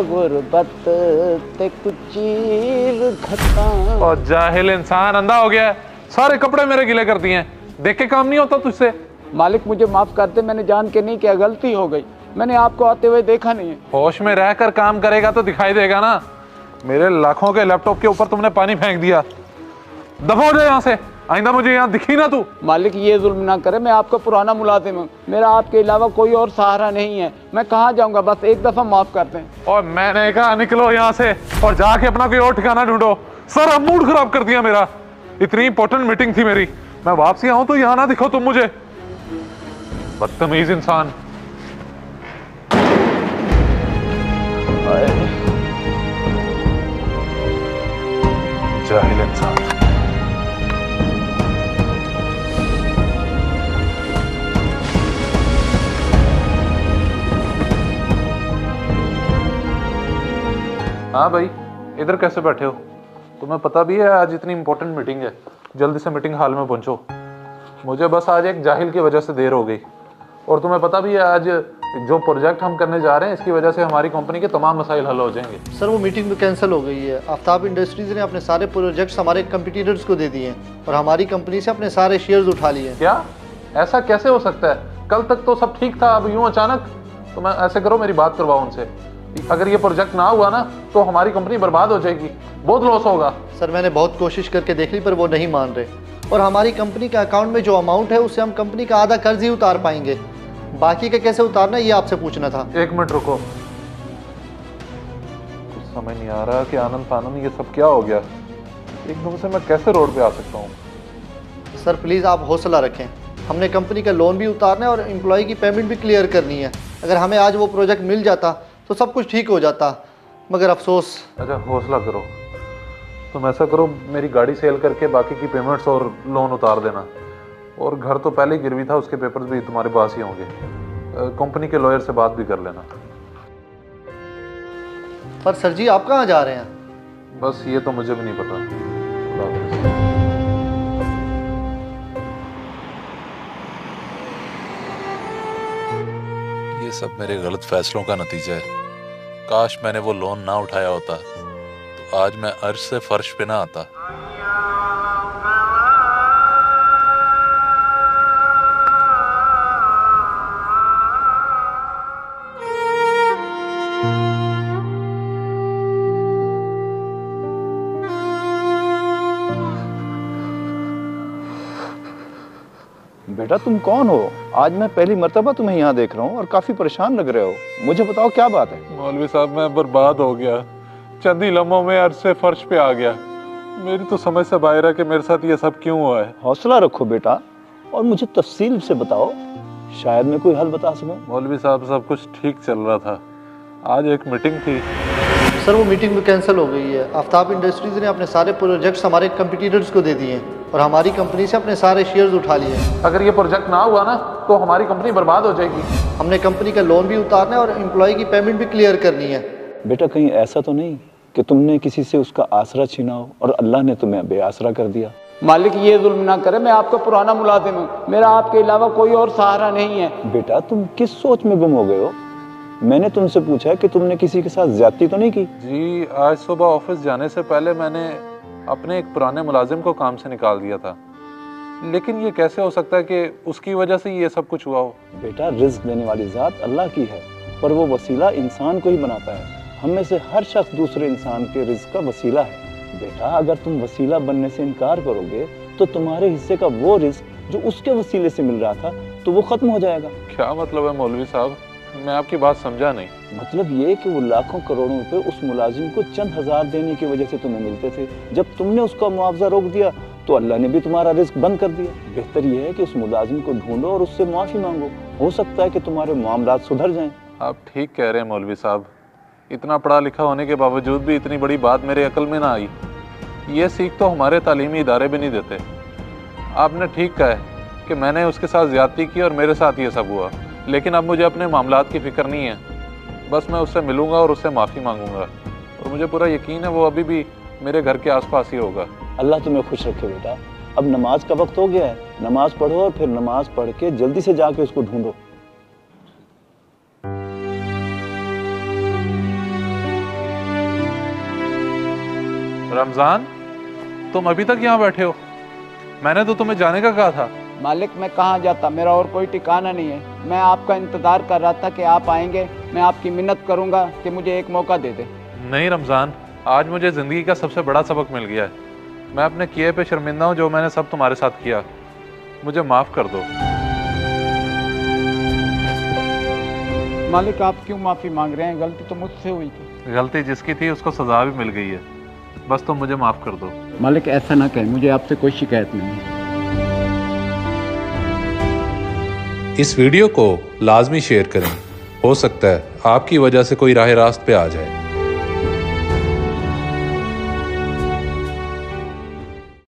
गुरबत ते कुछ चीर घटा। और जाहिल इंसान, अंधा हो गया है, सारे कपड़े मेरे गिले कर दिए हैं, देख के काम नहीं होता तुझसे। मालिक मुझे माफ कर दे, मैंने जान के नहीं किया, गलती हो गई, मैंने आपको आते हुए देखा नहीं है। होश में रहकर काम करेगा तो दिखाई देगा ना। मेरे लाखों के लैपटॉप के ऊपर तुमने पानी फेंक दिया, दफा हो जाए यहाँ से, आइंदा मुझे यहाँ दिखी ना तू। मालिक ये जुल्म ना करे, मैं आपका पुराना मुलाजिम हूँ, मेरा आपके अलावा कोई और सहारा नहीं है, मैं कहाँ जाऊँगा, बस एक दफ़ा माफ़ कर दें। और मैंने कहा निकलो यहाँ से और जाके अपना कोई और ठिकाना ढूंढो। सर अब मूड खराब कर दिया मेरा, इतनी इंपॉर्टेंट मीटिंग थी मेरी, मैं वापसी आऊँ तो यहाँ ना दिखो तुम मुझे, बदतमीज इंसान। जाहिल इंसान। हाँ भाई, इधर कैसे बैठे हो? तुम्हें पता भी है आज इतनी इंपॉर्टेंट मीटिंग है, जल्दी से मीटिंग हॉल में पहुंचो। मुझे बस आज एक जाहिल की वजह से देर हो गई, और तुम्हें पता भी है आज जो प्रोजेक्ट हम करने जा रहे हैं इसकी वजह से हमारी कंपनी के तमाम मसाइल हल हो जाएंगे। सर वो मीटिंग भी कैंसिल हो गई है। आफ्ताब इंडस्ट्रीज ने अपने सारे प्रोजेक्ट्स हमारे कंपटीटर्स को दे दिए हैं और हमारी कंपनी से अपने सारे शेयर्स उठा लिए हैं। क्या? ऐसा कैसे हो सकता है? कल तक तो सब ठीक था, अब यूं अचानक? तो मैं ऐसे करो, मेरी बात करवाओ उनसे, अगर ये प्रोजेक्ट ना हुआ ना तो हमारी कंपनी बर्बाद हो जाएगी, बहुत लॉस होगा। सर मैंने बहुत कोशिश करके देख ली पर वो नहीं मान रहे, और हमारी कंपनी के अकाउंट में जो अमाउंट है उससे हम कंपनी का आधा कर्ज ही उतार पाएंगे, बाकी का कैसे उतारना ये आपसे पूछना था। एक मिनट रुको, कुछ समझ नहीं आ रहा कि आनंद फानंद ये सब क्या हो गया, एकदम से मैं कैसे रोड पे आ सकता हूँ। सर प्लीज़ आप हौसला रखें, हमने कंपनी का लोन भी उतारना है और एम्प्लॉय की पेमेंट भी क्लियर करनी है। अगर हमें आज वो प्रोजेक्ट मिल जाता तो सब कुछ ठीक हो जाता, मगर अफसोस। अच्छा हौसला करो, तुम ऐसा करो, मेरी गाड़ी सेल करके बाकी की पेमेंट्स और लोन उतार देना, और घर तो पहले ही गिरवी था, उसके पेपर्स भी तुम्हारे पास ही होंगे, कंपनी के लॉयर से बात भी कर लेना। पर सर जी आप कहाँ जा रहे हैं? बस ये तो मुझे भी नहीं पता। ये सब मेरे गलत फैसलों का नतीजा है। काश मैंने वो लोन ना उठाया होता तो आज मैं अर्श से फर्श पे ना आता। बेटा तुम कौन हो? आज मैं पहली मर्तबा तुम्हें यहाँ देख रहा हूँ और काफी परेशान लग रहे हो, मुझे बताओ क्या बात है? मौलवी साहब मैं बर्बाद हो गया, चंद ही लम्हों में अर्श से फर्श पे आ गया, मेरी तो समझ से बाहर है कि मेरे साथ ये सब क्यों हुआ है। हौसला रखो बेटा और मुझे तफसील से बताओ, शायद मैं कोई हल बता सकूं। मौलवी साहब सब कुछ ठीक चल रहा था, आज एक मीटिंग थी। सर वो मीटिंग भी कैंसिल हो गई है। आफ्ताब इंडस्ट्रीज ने अपने सारे प्रोजेक्ट्स हमारे कंपटीटर्स को दे दिए हैं और हमारी कंपनी से अपने सारे शेयर्स उठा लिए हैं। अगर ये प्रोजेक्ट ना हुआ ना तो हमारी कंपनी बर्बाद हो जाएगी। हमने कंपनी का लोन भी उतारना है और एम्प्लॉय की पेमेंट भी क्लियर करनी है। बेटा कहीं ऐसा तो नहीं कि तुमने किसी से उसका आसरा छीना हो और अल्लाह ने तुम्हें बेआसरा कर दिया? मालिक ये जुल्म ना करे, मैं आपका पुराना मुलाजिम हूँ, मेरा आपके अलावा कोई और सहारा नहीं है। बेटा तुम किस सोच में गुम हो गए हो? मैंने तुमसे पूछा कि तुमने किसी के साथ ज्यादती तो नहीं की? जी आज सुबह ऑफिस जाने से पहले मैंने अपने एक पुराने मुलाजिम को काम से निकाल दिया था, लेकिन ये कैसे हो सकता है कि उसकी वजह से ये सब कुछ हुआ हो? बेटा रिज्क देने वाली जात अल्लाह की है, पर वो वसीला इंसान को ही बनाता है। हम में से हर शख्स दूसरे इंसान के रिज्क का वसीला है। बेटा अगर तुम वसीला बनने से इनकार करोगे तो तुम्हारे हिस्से का वो रिज्क जो उसके वसीले से मिल रहा था तो वो खत्म हो जाएगा। क्या मतलब है मौलवी साहब? मैं आपकी बात समझा नहीं। मतलब ये कि वो लाखों करोड़ों रुपए उस मुलाजिम को चंद हजार देने की वजह से तुम्हें मिलते थे, जब तुमने उसका मुआवजा रोक दिया तो अल्लाह ने भी तुम्हारा रिस्क बंद कर दिया। बेहतर ये है कि उस मुलाजिम को ढूंढो और उससे माफी मांगो, हो सकता है कि तुम्हारे मामलात सुधर जाएं। आप ठीक कह रहे हैं मौलवी साहब, इतना पढ़ा लिखा होने के बावजूद भी इतनी बड़ी बात मेरे अकल में ना आई। ये सीख तो हमारे तालीमी इदारे भी नहीं देते। आपने ठीक कहा है कि मैंने उसके साथ ज्यादती की और मेरे साथ ये सब हुआ, लेकिन अब मुझे अपने मामलात की फिक्र नहीं है। बस मैं उससे मिलूंगा और उससे माफ़ी मांगूंगा, और मुझे पूरा यकीन है वो अभी भी मेरे घर के आसपास ही होगा। अल्लाह तुम्हें खुश रखे बेटा। अब नमाज का वक्त हो गया है, नमाज पढ़ो और फिर नमाज पढ़ के जल्दी से जाके उसको ढूंढो। रमज़ान, तुम अभी तक यहाँ बैठे हो? मैंने तो तुम्हें जाने का कहा था। मालिक मैं कहाँ जाता, मेरा और कोई ठिकाना नहीं है। मैं आपका इंतज़ार कर रहा था कि आप आएंगे। मैं आपकी मिन्नत करूँगा कि मुझे एक मौका दे दे। नहीं रमज़ान, आज मुझे ज़िंदगी का सबसे बड़ा सबक मिल गया है। मैं अपने किए पे शर्मिंदा हूँ, जो मैंने सब तुम्हारे साथ किया। मुझे माफ़ कर दो। मालिक आप क्यों माफ़ी मांग रहे हैं? गलती तो मुझसे हुई थी। गलती जिसकी थी उसको सज़ा भी मिल गई है, बस तुम मुझे माफ़ कर दो। मालिक ऐसा ना कहें, मुझे आपसे कोई शिकायत नहीं है। इस वीडियो को लाजमी शेयर करें, हो सकता है आपकी वजह से कोई राह रास्त पे आ जाए।